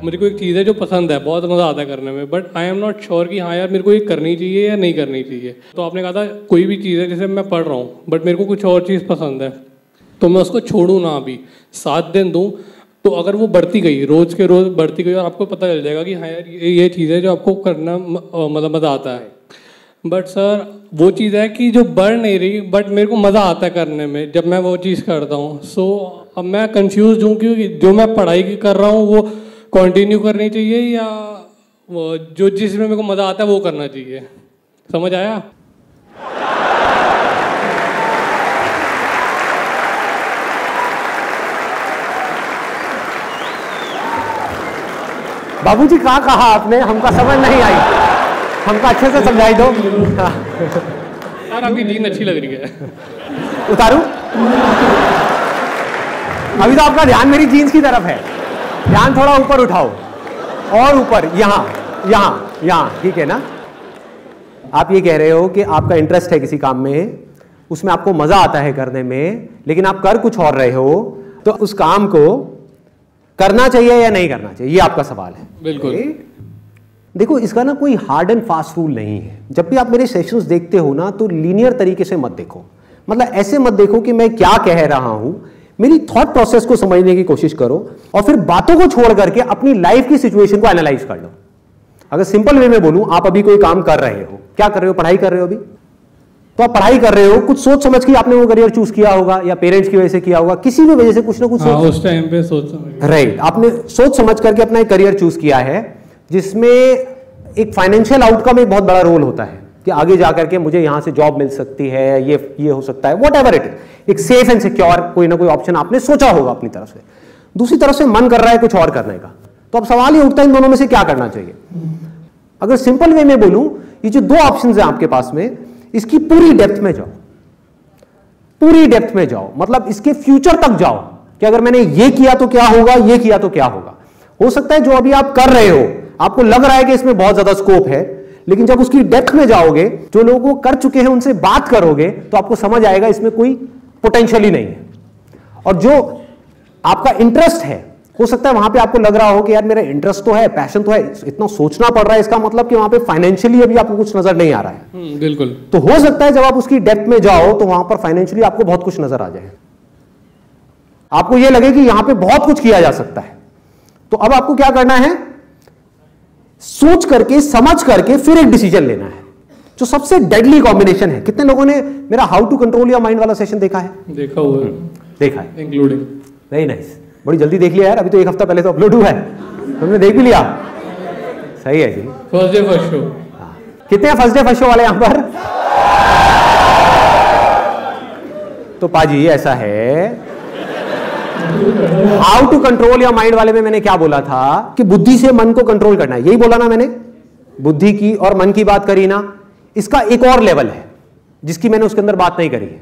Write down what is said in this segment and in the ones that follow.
मेरे को एक चीज़ है जो पसंद है, बहुत मज़ा आता है करने में, but I am not sure कि हाँ यार मेरे को ये करनी चाहिए या नहीं करनी चाहिए। तो आपने कहा था कोई भी चीज़ है, जैसे मैं पढ़ रहा हूँ बट मेरे को कुछ और चीज़ पसंद है, तो मैं उसको छोड़ूँ ना, अभी 7 दिन दूँ, तो अगर वो बढ़ती गई, रोज़ के रोज़ बढ़ती गई, और आपको पता चल जाएगा कि हाँ यार ये चीज़ है जो आपको करना मतलब मज़ा आता है। बट सर वो चीज़ है कि जो बढ़ नहीं रही, बट मेरे को मज़ा आता है करने में जब मैं वो चीज़ करता हूँ। सो अब मैं कंफ्यूज हूँ कि जो मैं पढ़ाई कर रहा हूँ वो कंटिन्यू करनी चाहिए या वो जो जिसमें मेरे को मज़ा आता है वो करना चाहिए। समझ आया? बाबूजी क्या कहा आपने, हमको समझ नहीं आई, हमको अच्छे से समझाई दो। यार आपकी जीन अच्छी लग रही है। उतारूं? अभी तो आपका ध्यान मेरी जीन्स की तरफ है, ध्यान थोड़ा ऊपर उठाओ, और ऊपर, यहाँ यहाँ यहाँ, ठीक है ना? आप ये कह रहे हो कि आपका इंटरेस्ट है किसी काम में, उसमें आपको मजा आता है करने में, लेकिन आप कर कुछ और रहे हो, तो उस काम को करना चाहिए या नहीं करना चाहिए, ये आपका सवाल है। बिल्कुल। देखो, इसका ना कोई हार्ड एंड फास्ट रूल नहीं है। जब भी आप मेरे सेशंस देखते हो ना, तो लीनियर तरीके से मत देखो, मतलब ऐसे मत देखो कि मैं क्या कह रहा हूं, मेरी थॉट प्रोसेस को समझने की कोशिश करो और फिर बातों को छोड़ करके अपनी लाइफ की सिचुएशन को एनालाइज कर लो। अगर सिंपल वे में बोलूं, आप अभी कोई काम कर रहे हो, क्या कर रहे हो, पढ़ाई कर रहे हो अभी, तो आप पढ़ाई कर रहे हो, कुछ सोच समझ के आपने वो करियर चूज किया होगा, या पेरेंट्स की वजह से किया होगा, किसी भी वजह से कुछ ना कुछ उस टाइम पे सोच समझ, राइट, आपने सोच समझ करके अपना एक करियर चूज किया है, जिसमें एक फाइनेंशियल आउटकम एक बहुत बड़ा रोल होता है कि आगे जाकर के मुझे यहां से जॉब मिल सकती है, ये हो सकता है, वॉट एवर इट इज, एक सेफ एंड सिक्योर कोई ना कोई ऑप्शन आपने सोचा होगा अपनी तरफ से। दूसरी तरफ से मन कर रहा है कुछ और करने का, तो अब सवाल ये उठता है इन दोनों में से क्या करना चाहिए। अगर सिंपल वे में बोलूं, ये जो दो ऑप्शंस हैं आपके पास में, इसकी पूरी डेप्थ में जाओ, पूरी डेप्थ में जाओ, मतलब इसके फ्यूचर तक जाओ कि अगर मैंने ये किया तो क्या होगा, ये किया तो क्या होगा। हो सकता है जो अभी आप कर रहे हो आपको लग रहा है कि इसमें बहुत ज्यादा स्कोप है, लेकिन जब उसकी डेप्थ में जाओगे, जो लोगों को कर चुके हैं उनसे बात करोगे, तो आपको समझ आएगा इसमें कोई पोटेंशियल ही नहीं है। और जो आपका इंटरेस्ट है, हो सकता है वहां पे आपको लग रहा हो कि यार मेरा इंटरेस्ट तो है, पैशन तो है, इतना सोचना पड़ रहा है, इसका मतलब कि वहां पे फाइनेंशियली अभी आपको कुछ नजर नहीं आ रहा है। बिल्कुल। तो हो सकता है जब आप उसकी डेप्थ में जाओ तो वहां पर फाइनेंशियली आपको बहुत कुछ नजर आ जाए, आपको यह लगे कि यहां पे बहुत कुछ किया जा सकता है। तो अब आपको क्या करना है, सोच करके समझ करके फिर एक डिसीजन लेना है, जो सबसे डेडली कॉम्बिनेशन है। कितने लोगों ने मेरा how to control your mind वाला सेशन देखा है? देखा हुआ है। देखा है, इंक्लूडिंग। वेरी नाइस, बड़ी जल्दी देख लिया यार, अभी तो 1 हफ्ता पहले तो अपलोड हुआ है, तुमने देख भी लिया, सही है जी। First day first show. कितने फर्स्ट डे फर्स्ट शो वाले यहां पर? तो पाजी ऐसा है, how to control your mind वाले में मैंने क्या बोला था कि बुद्धि से मन को कंट्रोल करना है, यही बोला ना मैंने, बुद्धि की और मन की बात करी ना। इसका एक और लेवल है जिसकी मैंने उसके अंदर बात नहीं करी है,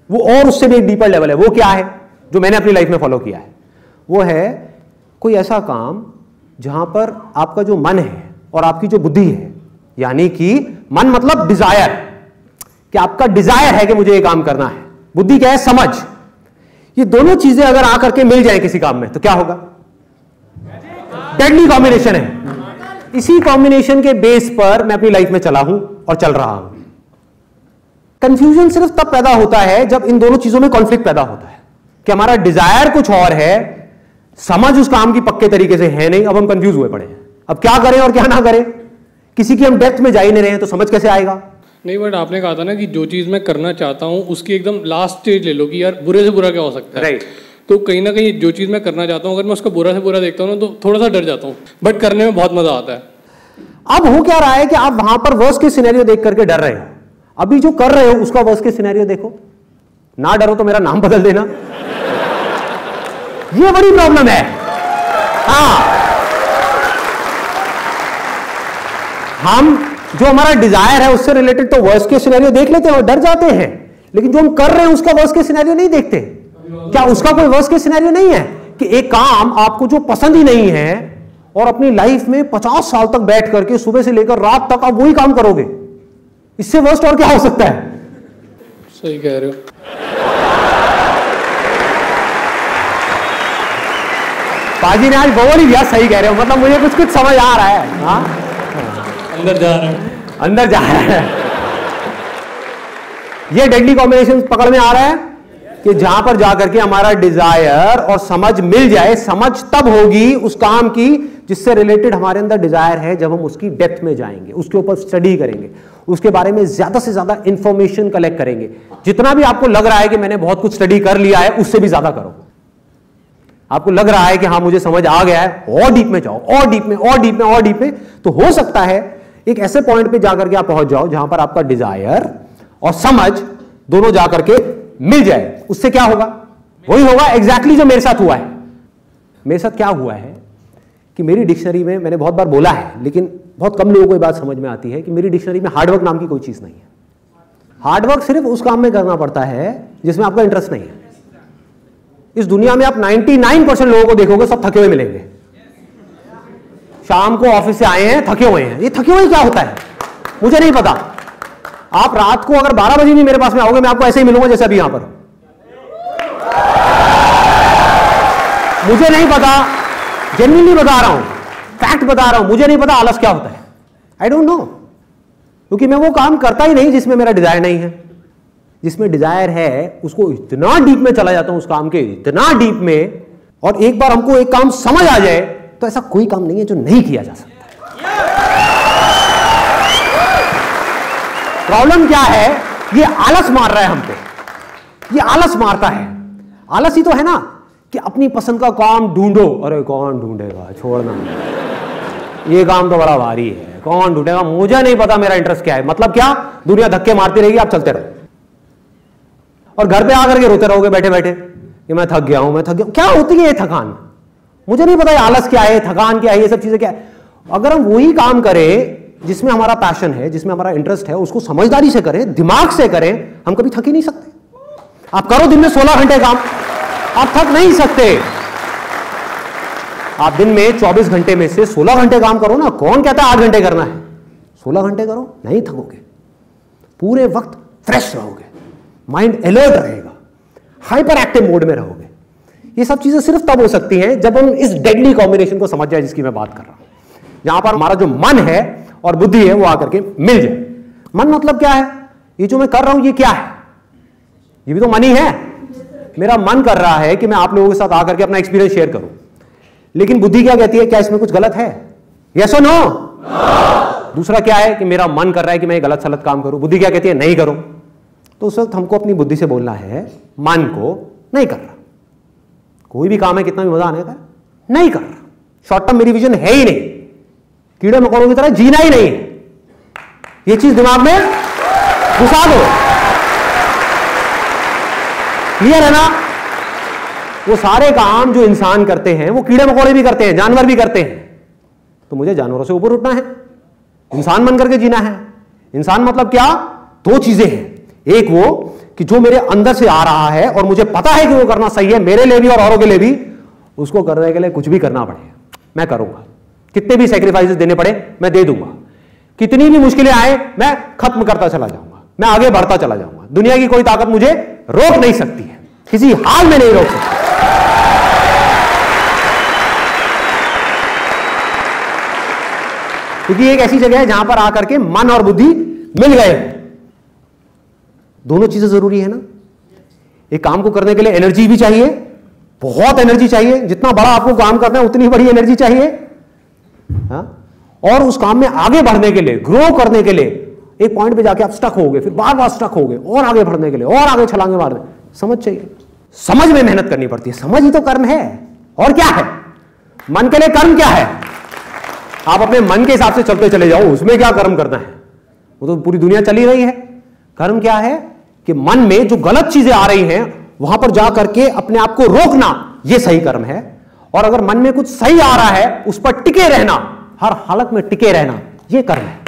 वो और उससे भी एक डीपर लेवल है। वो क्या है जो मैंने अपनी लाइफ में फॉलो किया है? वो है कोई ऐसा काम जहां पर आपका जो मन है और आपकी जो बुद्धि है, यानी कि मन मतलब डिजायर, कि आपका डिजायर है कि मुझे ये काम करना है, बुद्धि क्या है, समझ, ये दोनों चीजें अगर आकर के मिल जाए किसी काम में तो क्या होगा? डेडली कॉम्बिनेशन है। इसी कॉम्बिनेशन के बेस पर मैं अपनी लाइफ में चला हूं और चल रहा हूं। कंफ्यूजन सिर्फ तब पैदा होता है जब इन दोनों चीजों में कॉन्फ्लिक्ट पैदा होता है कि हमारा डिजायर कुछ और है, समझ उस काम की पक्के तरीके से है नहीं, अब हम कंफ्यूज हुए पड़े हैं, अब क्या करें और क्या ना करें। किसी की हम डेप्थ में जा ही नहीं रहे हैं तो समझ कैसे आएगा? नहीं, बट आपने कहा था ना कि जो चीज़ मैं करना चाहता हूँ उसकी एकदम लास्ट स्टेज ले लो कि यार बुरे से बुरा क्या हो सकता है। राइट। तो कहीं ना कहीं जो चीज़ मैं करना चाहता हूँ अगर मैं उसका बुरा से बुरा देखता हूँ ना तो थोड़ा सा डर जाता हूँ, बट करने में बहुत मजा आता है। अब हो क्या रहा है कि आप वहां पर वर्स्ट के सिनेरियो देख करके डर रहे हो, अभी जो कर रहे हो उसका वर्स्ट के सिनेरियो देखो। ना डरो तो मेरा नाम बदल देना, ये बड़ी प्रॉब्लम है। हाँ, हम जो हमारा डिजायर है उससे रिलेटेड तो वर्स्ट के सिनेरियो देख लेते हैं और डर जाते हैं, लेकिन जो हम कर रहे हैं उसका वर्स्ट के सिनेरियो नहीं देखते। क्या उसका कोई वर्स्ट के सिनेरियो नहीं है कि एक काम आपको जो पसंद ही नहीं है और अपनी लाइफ में 50 साल तक बैठ करके सुबह से लेकर रात तक आप वही काम करोगे? इससे वर्स्ट और क्या हो सकता है? सही कह रहे हो। बाजी ने आज बोल ही दिया, सही कह रहे हो, मतलब मुझे कुछ कुछ समझ आ रहा है। हाँ, अंदर जा रहा है, अंदर जा रहा है। ये डेडली कॉम्बिनेशन पकड़ में आ रहा है कि जहां पर जाकर के हमारा डिजायर और समझ मिल जाए। समझ तब होगी उस काम की जिससे रिलेटेड हमारे अंदर डिजायर है, जब हम उसकी डेप्थ में जाएंगे, उसके ऊपर स्टडी करेंगे, उसके बारे में ज्यादा से ज्यादा इंफॉर्मेशन कलेक्ट करेंगे। जितना भी आपको लग रहा है कि मैंने बहुत कुछ स्टडी कर लिया है, उससे भी ज्यादा करो। आपको लग रहा है कि हाँ मुझे समझ आ गया है, और डीप में जाओ, और डीप में, और डीप में, और डीप में। तो हो सकता है एक ऐसे पॉइंट पे जाकर के आप पहुंच जाओ जहां पर आपका डिजायर और समझ दोनों जाकर के मिल जाए। उससे क्या होगा? वही होगा एग्जैक्टली जो मेरे साथ हुआ है। मेरे साथ क्या हुआ है कि मेरी डिक्शनरी में, मैंने बहुत बार बोला है लेकिन बहुत कम लोगों को ये बात समझ में आती है कि मेरी डिक्शनरी में हार्डवर्क नाम की कोई चीज नहीं है। हार्डवर्क सिर्फ उस काम में करना पड़ता है जिसमें आपका इंटरेस्ट नहीं है। इस दुनिया में आप 99% लोगों को देखोगे, सब थके हुए मिलेंगे। शाम को ऑफिस से आए हैं, थके हुए हैं। ये थके हुए क्या होता है मुझे नहीं पता। आप रात को अगर 12 बजे भी मेरे पास में आओगे, मैं आपको ऐसे ही मिलूंगा जैसे अभी यहां पर। मुझे नहीं पता, जेन्युइनली बता रहा हूं, फैक्ट बता रहा हूं, मुझे नहीं पता आलस क्या होता है। आई डोंट नो, क्योंकि मैं वो काम करता ही नहीं जिसमें मेरा डिजायर नहीं है। जिसमें डिजायर है उसको इतना डीप में चला जाता हूं, उस काम के इतना डीप में। और एक बार हमको एक काम समझ आ जाए तो ऐसा कोई काम नहीं है जो नहीं किया जा सकता। प्रॉब्लम क्या है? ये आलस मार रहा है हम पे। ये आलस मारता है। आलस ही तो है ना कि अपनी पसंद का काम ढूंढो। अरे कौन ढूंढेगा, छोड़ना, ये काम तो बड़ा भारी है, कौन ढूंढेगा, मुझे नहीं पता मेरा इंटरेस्ट क्या है। मतलब क्या? दुनिया धक्के मारती रहेगी, आप चलते रहो और घर पे आकर के रोते रहोगे बैठे बैठे कि मैं थक गया हूं, मैं थक गया हूं। क्या होती है ये थकान? मुझे नहीं पता ये आलस क्या है, थकान क्या है, ये सब चीजें क्या है। अगर हम वही काम करें जिसमें हमारा पैशन है, जिसमें हमारा इंटरेस्ट है, उसको समझदारी से करें, दिमाग से करें, हम कभी थक ही नहीं सकते। आप करो दिन में 16 घंटे काम, आप थक नहीं सकते। आप दिन में 24 घंटे में से 16 घंटे काम करो ना। कौन कहता है 8 घंटे करना है? 16 घंटे करो, नहीं थकोगे। पूरे वक्त फ्रेश रहोगे, माइंड अलर्ट रहेगा, हाइपर एक्टिव मोड में रहोगे। ये सब चीजें सिर्फ तब हो सकती हैं जब हम इस डेडली कॉम्बिनेशन को समझ जाए जिसकी मैं बात कर रहा हूं। जहां पर हमारा जो मन है और बुद्धि है वो आकर के मिल जाए। मन मतलब क्या है? ये जो मैं कर रहा हूं ये क्या है? ये भी तो मन ही है। मेरा मन कर रहा है कि मैं आप लोगों के साथ आकर के अपना एक्सपीरियंस शेयर करूं, लेकिन बुद्धि क्या कहती है? क्या इसमें कुछ गलत है? यस और नो? दूसरा क्या है कि मेरा मन कर रहा है कि मैं गलत सलत काम करूं, बुद्धि क्या कहती है? नहीं करो। तो उस वक्त हमको अपनी बुद्धि से बोलना है, मन को नहीं कर रहा। कोई भी काम है, कितना भी मजा आने का, नहीं कर रहा। शॉर्ट टर्म मेरी विजन है ही नहीं, कीड़े मकोड़ों की तरह जीना ही नहीं है। ये चीज दिमाग में घुसा दो। क्लियर है ना? वो सारे काम जो इंसान करते हैं वो कीड़े मकोड़े भी करते हैं, जानवर भी करते हैं। तो मुझे जानवरों से ऊपर उठना है, इंसान बन करके जीना है। इंसान मतलब क्या? दो चीजें हैं। एक वो कि जो मेरे अंदर से आ रहा है और मुझे पता है कि वो करना सही है मेरे लिए भी और औरों के लिए भी, उसको करने के लिए कुछ भी करना पड़े मैं करूंगा। कितने भी सैक्रिफाइसेस देने पड़े मैं दे दूंगा। कितनी भी मुश्किलें आए मैं खत्म करता चला जाऊंगा, मैं आगे बढ़ता चला जाऊंगा। दुनिया की कोई ताकत मुझे रोक नहीं सकती है, किसी हाल में नहीं रोक सकती। क्योंकि एक ऐसी जगह है जहां पर आकर के मन और बुद्धि मिल गए। दोनों चीजें जरूरी है ना। एक काम को करने के लिए एनर्जी भी चाहिए, बहुत एनर्जी चाहिए। जितना बड़ा आपको काम करना है उतनी बड़ी एनर्जी चाहिए। हाँ? और उस काम में आगे बढ़ने के लिए, ग्रो करने के लिए एक पॉइंट पे जाके आप स्टक होगे, फिर बार बार स्टक होगे और आगे बढ़ने के लिए और आगे छलांगे मारने। समझ चाहिए, समझ में मेहनत करनी पड़ती है। समझ ही तो कर्म है। और क्या है? मन के लिए कर्म क्या है? आप अपने मन के हिसाब से चलते चले जाओ, उसमें क्या कर्म करना है? वो तो पूरी दुनिया चली रही है। कर्म क्या है कि मन में जो गलत चीजें आ रही हैं वहां पर जाकर के अपने आप को रोकना, यह सही कर्म है। और अगर मन में कुछ सही आ रहा है उस पर टिके रहना, हर हालत में टिके रहना, यह कर्म है।